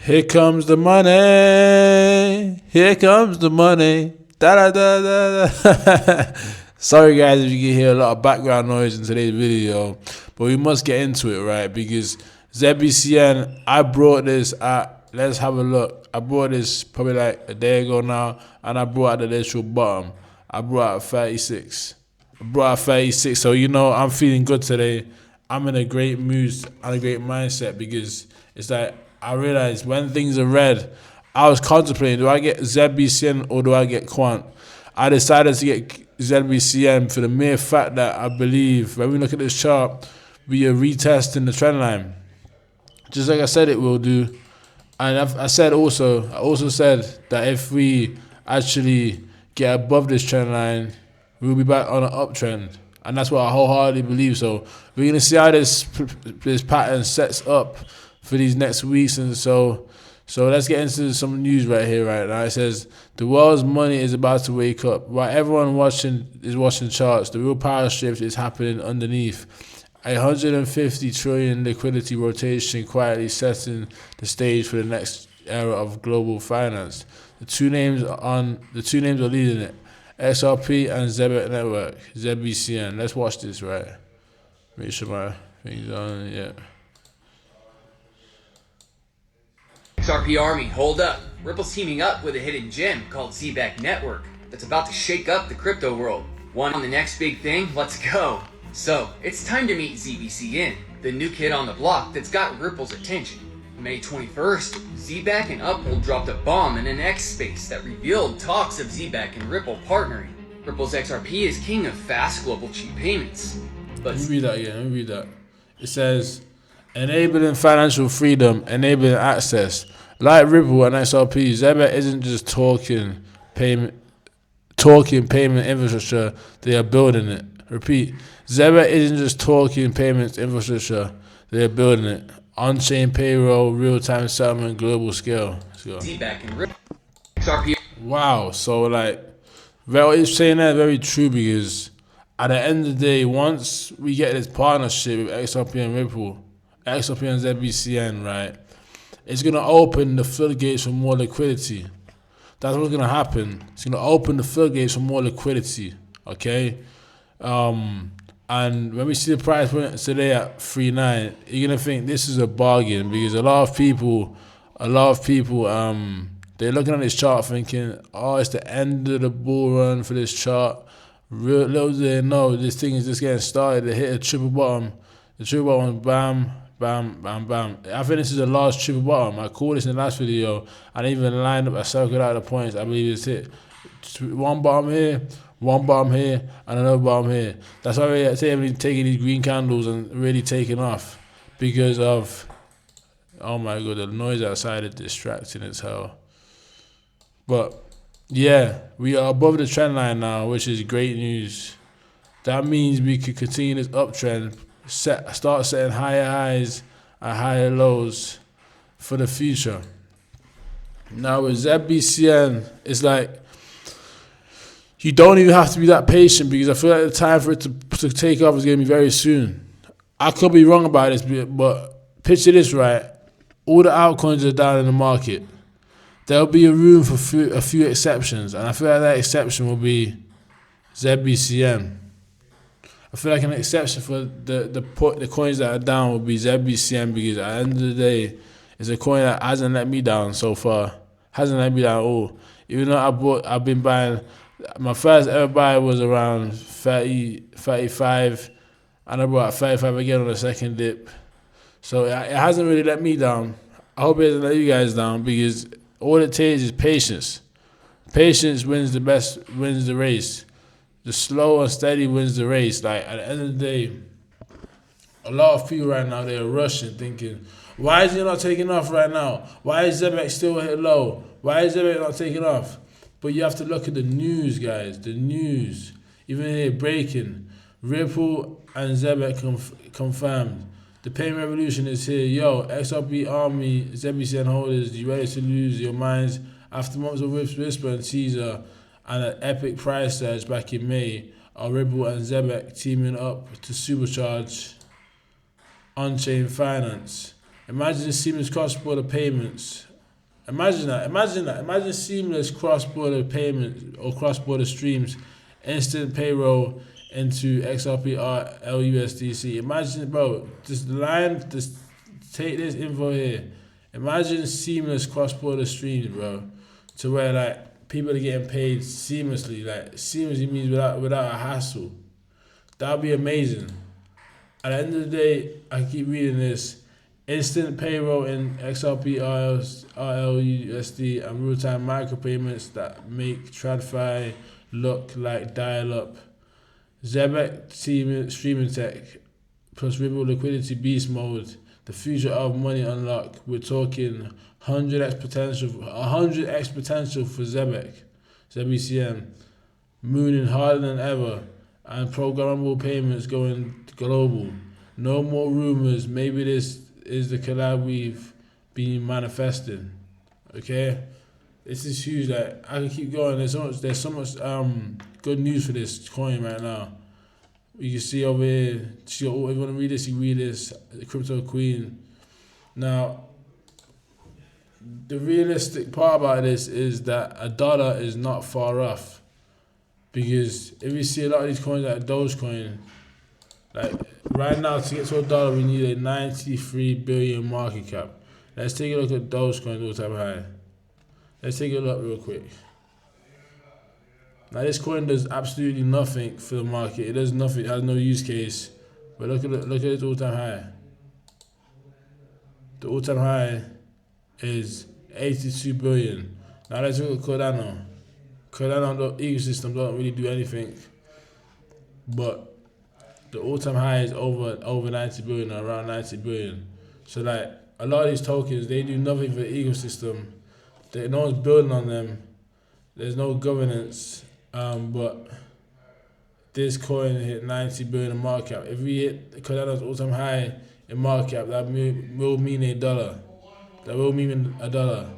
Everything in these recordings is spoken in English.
Here comes the money. Here comes the money. Da da da da da. Sorry guys if you can hear a lot of background noise in today's video, but we must get into it, right? Because Zbcn, I brought this at, let's have a look. I brought this probably like a day ago now, and I brought out the literal bottom. I brought out 36. So you know I'm feeling good today. I'm in a great mood and a great mindset because it's like I realized when things are red, I was contemplating, do I get Zbcn or do I get Quant? I decided to get Zbcn for the mere fact that I believe when we look at this chart, we are retesting the trend line. Just like I said it will do. And I also said that if we actually get above this trend line, we'll be back on an uptrend. And that's what I wholeheartedly believe. So we're going to see how this pattern sets up for these next weeks. And so let's get into some news right here, right now. It says, the world's money is about to wake up. While everyone is watching charts, the real power shift is happening underneath. 150 trillion liquidity rotation quietly setting the stage for the next era of global finance. The two names are leading it. XRP and Zebec network, Zbcn. Let's watch this, right? Make sure my thing's on, yeah. XRP Army, hold up. Ripple's teaming up with a hidden gem called Zebec Network that's about to shake up the crypto world. Want on the next big thing? Let's go. So, it's time to meet Zbcn, the new kid on the block that's got Ripple's attention. May 21st, Zebec and Uphold dropped a bomb in an X space that revealed talks of Zebec and Ripple partnering. Ripple's XRP is king of fast global cheap payments. But Let me read that. It says, enabling financial freedom, enabling access. Like Ripple and XRP, Zebec isn't just talking payment infrastructure, they are building it. Repeat, Zebec isn't just talking payments infrastructure, they are building it. On-chain payroll, real-time settlement, global scale. Let's go. Zebec and Ripple. XRP. Wow, so like, what he's saying that is very true because at the end of the day, once we get this partnership with XRP and Ripple, XRP and Zbcn, right, it's going to open the floodgates for more liquidity. That's what's going to happen. It's going to open the floodgates for more liquidity, okay? And when we see the price today at 3.9, you're gonna think this is a bargain because a lot of people, they're looking at this chart thinking, oh, it's the end of the bull run for this chart. Little do they know, this thing is just getting started. They hit a triple bottom. The triple bottom, bam, bam, bam, bam. I think this is the last triple bottom. I called this in the last video. I didn't even line up. I circled out the points. I believe it's it. One bottom here, one bottom here, and another bottom here. That's why we're taking these green candles and really taking off because of, oh my god, the noise outside is distracting as hell. But yeah, we are above the trend line now, which is great news. That means we could continue this uptrend, start setting higher highs and higher lows for the future. Now with Zbcn, it's like, you don't even have to be that patient because I feel like the time for it to take off is going to be very soon. I could be wrong about this, but picture this, right? All the altcoins are down in the market. There'll be a room for a few exceptions, and I feel like that exception will be Zbcn. I feel like an exception for the coins that are down will be Zbcn because at the end of the day, it's a coin that hasn't let me down so far. Hasn't let me down at all. Even though I've been buying. My first ever buy was around 30, 35, and I bought 35 again on the second dip. So it hasn't really let me down. I hope it doesn't let you guys down because all it takes is patience. Patience wins the race. The slow and steady wins the race. Like at the end of the day, a lot of people right now, they're rushing thinking, why is it not taking off right now? Why is Zebec still hit low? Why is Zebec not taking off? But you have to look at the news, guys. The news. Even here, breaking. Ripple and Zebec confirmed. The payment revolution is here. Yo, XRP Army, Zbcn holders, you ready to lose your minds? After months of whisper and teaser and an epic price surge back in May, are Ripple and Zebec teaming up to supercharge on-chain finance. Imagine the seamless cross-border payments Imagine that. Imagine that. Imagine seamless cross-border payments or cross-border streams, instant payroll into XRP LUSDC. Imagine, bro. Just take this info here. Imagine seamless cross-border streams, bro, to where like people are getting paid seamlessly. Like seamlessly means without a hassle. That'd be amazing. At the end of the day, I keep reading this. Instant payroll in XRP, RLUSD, and real-time micropayments that make TradFi look like dial-up. Zebec streaming tech plus Ripple liquidity beast mode. The future of money unlock. We're talking 100x potential for Zebec, Zbcn, mooning harder than ever, and programmable payments going global. No more rumors. Maybe this is the collab we've been manifesting. Okay, this is huge. Like I can keep going. There's so much good news for this coin right now. You can see over here. If you want to read this, you read this. The crypto queen. Now, the realistic part about this is that a dollar is not far off, because if you see a lot of these coins like Dogecoin, like right now to get to a dollar, we need a 93 billion market cap. Let's take a look at Dogecoin all-time high. Let's take a look real quick. Now this coin does absolutely nothing for the market. It does nothing. It has no use case. But look at its all-time high. The all-time high is 82 billion. Now let's look at Cardano. Cardano ecosystem don't really do anything, but the all-time high is over 90 billion, or around 90 billion. So like a lot of these tokens, they do nothing for the ecosystem. No one's building on them. There's no governance. But this coin hit 90 billion in market cap. If we hit Cardano's all-time high in market cap, that will mean a dollar. That will mean a dollar.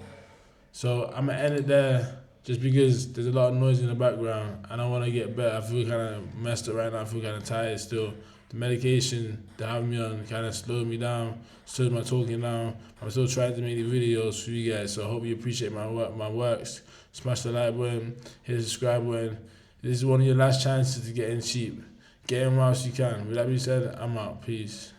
So I'm gonna end it there, just because there's a lot of noise in the background and I want to get better. I feel kind of messed up right now. I feel kind of tired still. The medication they have me on kind of slowed me down, slowed my talking down. I'm still trying to make the videos for you guys, so I hope you appreciate my works. Smash the like button, hit the subscribe button. This is one of your last chances to get in cheap. Get in whilst you can. With that being said, I'm out. Peace.